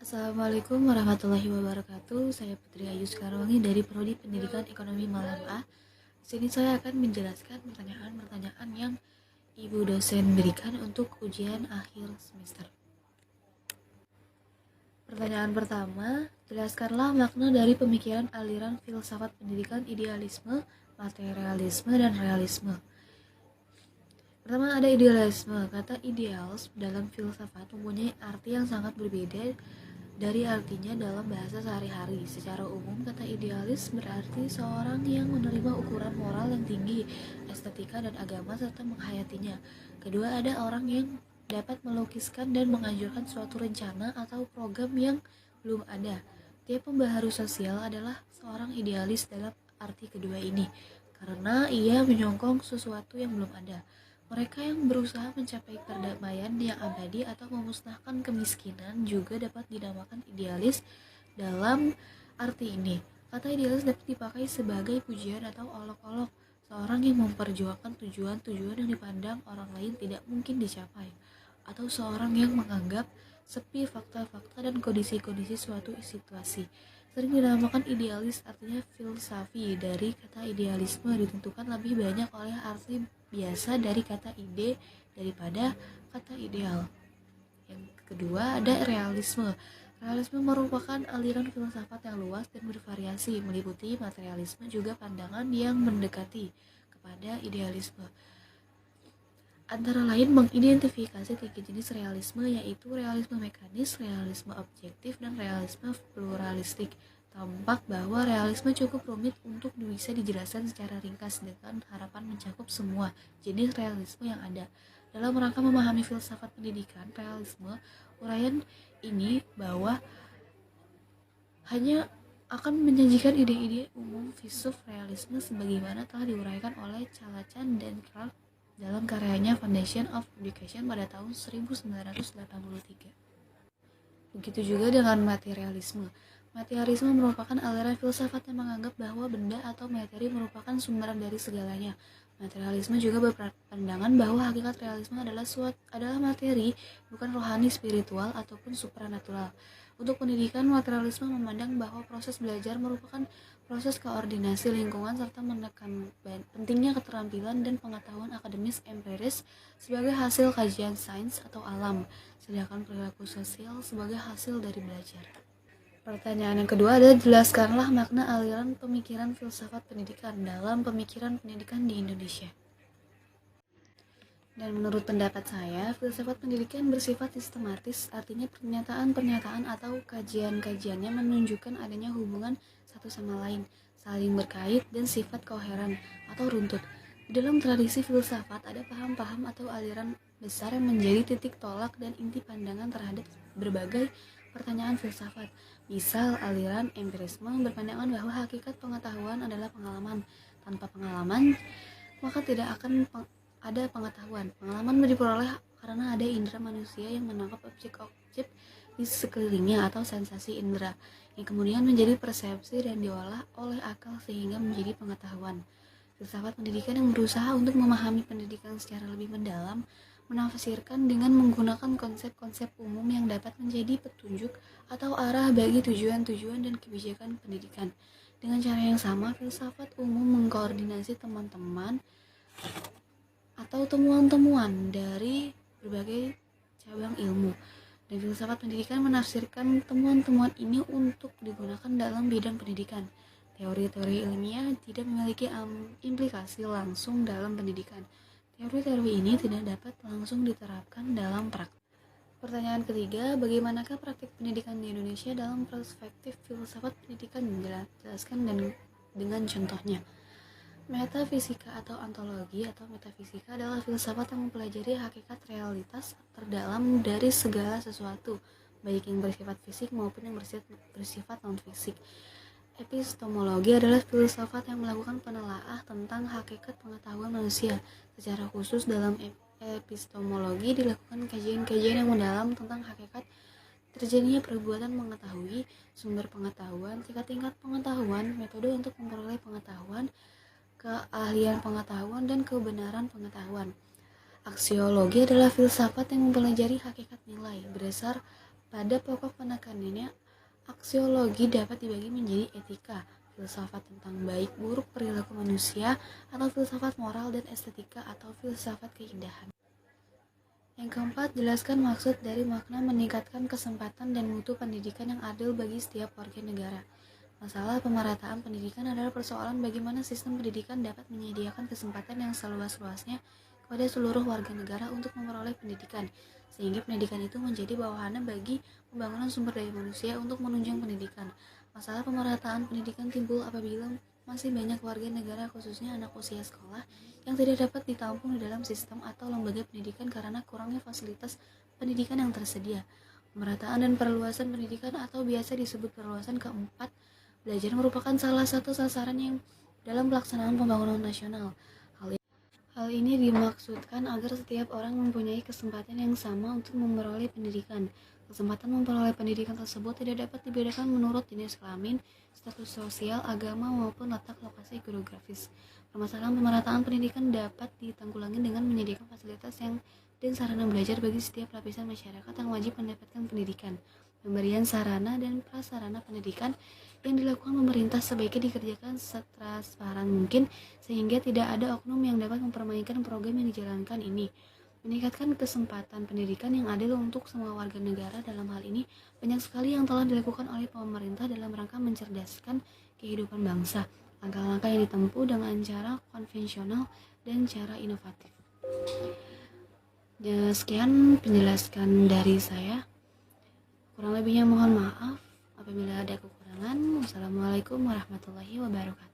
Assalamualaikum warahmatullahi wabarakatuh. Saya Putri Ayu Sekarwangi dari Prodi Pendidikan Ekonomi Malang A. Di sini saya akan menjelaskan pertanyaan-pertanyaan yang Ibu dosen berikan untuk ujian akhir semester. Pertanyaan pertama, jelaskanlah makna dari pemikiran aliran filsafat pendidikan idealisme, materialisme, dan realisme. Pertama ada idealisme. Kata ideals dalam filsafat mempunyai arti yang sangat berbeda dari artinya dalam bahasa sehari-hari. Secara umum, kata idealis berarti seorang yang menerima ukuran moral yang tinggi, estetika dan agama serta menghayatinya. Kedua, ada orang yang dapat melukiskan dan menganjurkan suatu rencana atau program yang belum ada. Tiap pembaharu sosial adalah seorang idealis dalam arti kedua ini, karena ia menyongkong sesuatu yang belum ada. Mereka yang berusaha mencapai perdamaian yang abadi atau memusnahkan kemiskinan juga dapat dinamakan idealis dalam arti ini. Kata idealis dapat dipakai sebagai pujian atau olok-olok seorang yang memperjuangkan tujuan-tujuan yang dipandang orang lain tidak mungkin dicapai, atau seorang yang menganggap sepi fakta-fakta dan kondisi-kondisi suatu situasi. Sering dinamakan idealis, artinya filsafi. Dari kata idealisme ditentukan lebih banyak oleh arti biasa dari kata ide daripada kata ideal. Yang kedua ada realisme. Realisme merupakan aliran filsafat yang luas dan bervariasi, meliputi materialisme juga pandangan yang mendekati kepada idealisme. Antara lain mengidentifikasi tiga jenis realisme, yaitu realisme mekanis, realisme objektif, dan realisme pluralistik. Tampak bahwa realisme cukup rumit untuk bisa dijelaskan secara ringkas dengan harapan mencakup semua jenis realisme yang ada. Dalam rangka memahami filsafat pendidikan realisme, uraian ini bahwa hanya akan menyajikan ide-ide umum filsuf realisme sebagaimana telah diuraikan oleh Calacan dan Clark dalam karyanya Foundation of Education pada tahun 1983. Begitu juga dengan materialisme. Materialisme merupakan aliran filsafat yang menganggap bahwa benda atau materi merupakan sumber dari segalanya. Materialisme juga berpandangan bahwa hakikat realisme adalah materi, bukan rohani, spiritual, ataupun supranatural. Untuk pendidikan, materialisme memandang bahwa proses belajar merupakan proses koordinasi lingkungan serta menekan pentingnya keterampilan dan pengetahuan akademis empiris sebagai hasil kajian sains atau alam, sedangkan perilaku sosial sebagai hasil dari belajar. Pertanyaan yang kedua adalah jelaskanlah makna aliran pemikiran filsafat pendidikan dalam pemikiran pendidikan di Indonesia. Dan menurut pendapat saya, filsafat pendidikan bersifat sistematis, artinya pernyataan-pernyataan atau kajian-kajiannya menunjukkan adanya hubungan satu sama lain, saling berkait, dan sifat koheren atau runtut. Di dalam tradisi filsafat ada paham-paham atau aliran besar yang menjadi titik tolak dan inti pandangan terhadap berbagai pertanyaan filsafat. Misal, aliran empirisme berpandangan bahwa hakikat pengetahuan adalah pengalaman. Tanpa pengalaman, maka tidak akan ada pengetahuan. Pengalaman diperoleh karena ada indera manusia yang menangkap objek-objek di sekelilingnya atau sensasi indera, yang kemudian menjadi persepsi dan diolah oleh akal sehingga menjadi pengetahuan. Filsafat pendidikan yang berusaha untuk memahami pendidikan secara lebih mendalam menafsirkan dengan menggunakan konsep-konsep umum yang dapat menjadi petunjuk atau arah bagi tujuan-tujuan dan kebijakan pendidikan. Dengan cara yang sama, filsafat umum mengkoordinasi teman-teman atau temuan-temuan dari berbagai cabang ilmu. Dan filsafat pendidikan menafsirkan temuan-temuan ini untuk digunakan dalam bidang pendidikan. Teori-teori ilmiah tidak memiliki implikasi langsung dalam pendidikan. Teori-teori ini tidak dapat langsung diterapkan dalam praktik. Pertanyaan ketiga, bagaimanakah praktik pendidikan di Indonesia dalam perspektif filsafat pendidikan? Jelaskan dengan contohnya. Metafisika atau ontologi atau metafisika adalah filsafat yang mempelajari hakikat realitas terdalam dari segala sesuatu, baik yang bersifat fisik maupun yang bersifat non-fisik. Epistemologi adalah filsafat yang melakukan penelaah tentang hakikat pengetahuan manusia. Secara khusus dalam epistemologi dilakukan kajian-kajian yang mendalam tentang hakikat terjadinya perbuatan mengetahui, sumber pengetahuan, tingkat-tingkat pengetahuan, metode untuk memperoleh pengetahuan, keahlian pengetahuan, dan kebenaran pengetahuan. Aksiologi adalah filsafat yang mempelajari hakikat nilai berdasar Pada pokok penekanannya, aksiologi dapat dibagi menjadi etika, filsafat tentang baik buruk perilaku manusia, atau filsafat moral dan estetika atau filsafat keindahan. Yang keempat, jelaskan maksud dari makna meningkatkan kesempatan dan mutu pendidikan yang adil bagi setiap warga negara. Masalah pemerataan pendidikan adalah persoalan bagaimana sistem pendidikan dapat menyediakan kesempatan yang seluas-luasnya kepada seluruh warga negara untuk memperoleh pendidikan, sehingga pendidikan itu menjadi bawahan bagi pembangunan sumber daya manusia untuk menunjang pendidikan. Masalah pemerataan pendidikan timbul apabila masih banyak warga negara, khususnya anak usia sekolah, yang tidak dapat ditampung di dalam sistem atau lembaga pendidikan karena kurangnya fasilitas pendidikan yang tersedia. Pemerataan dan perluasan pendidikan atau biasa disebut perluasan keempat, belajar merupakan salah satu sasaran yang dalam pelaksanaan pembangunan nasional. Hal ini dimaksudkan agar setiap orang mempunyai kesempatan yang sama untuk memperoleh pendidikan. Kesempatan memperoleh pendidikan tersebut tidak dapat dibedakan menurut jenis kelamin, status sosial, agama, maupun letak lokasi geografis. Permasalahan pemerataan pendidikan dapat ditanggulangi dengan menyediakan fasilitas dan sarana belajar bagi setiap lapisan masyarakat yang wajib mendapatkan pendidikan. Pemberian sarana dan prasarana pendidikan yang dilakukan pemerintah sebaiknya dikerjakan setransparan mungkin, sehingga tidak ada oknum yang dapat mempermainkan program yang dijalankan ini. Meningkatkan kesempatan pendidikan yang adil untuk semua warga negara. Dalam hal ini, banyak sekali yang telah dilakukan oleh pemerintah dalam rangka mencerdaskan kehidupan bangsa. Langkah-langkah yang ditempuh dengan cara konvensional dan cara inovatif. Ya, sekian penjelasan dari saya. Kurang lebihnya mohon maaf apabila ada kekurangan. Wassalamualaikum warahmatullahi wabarakatuh.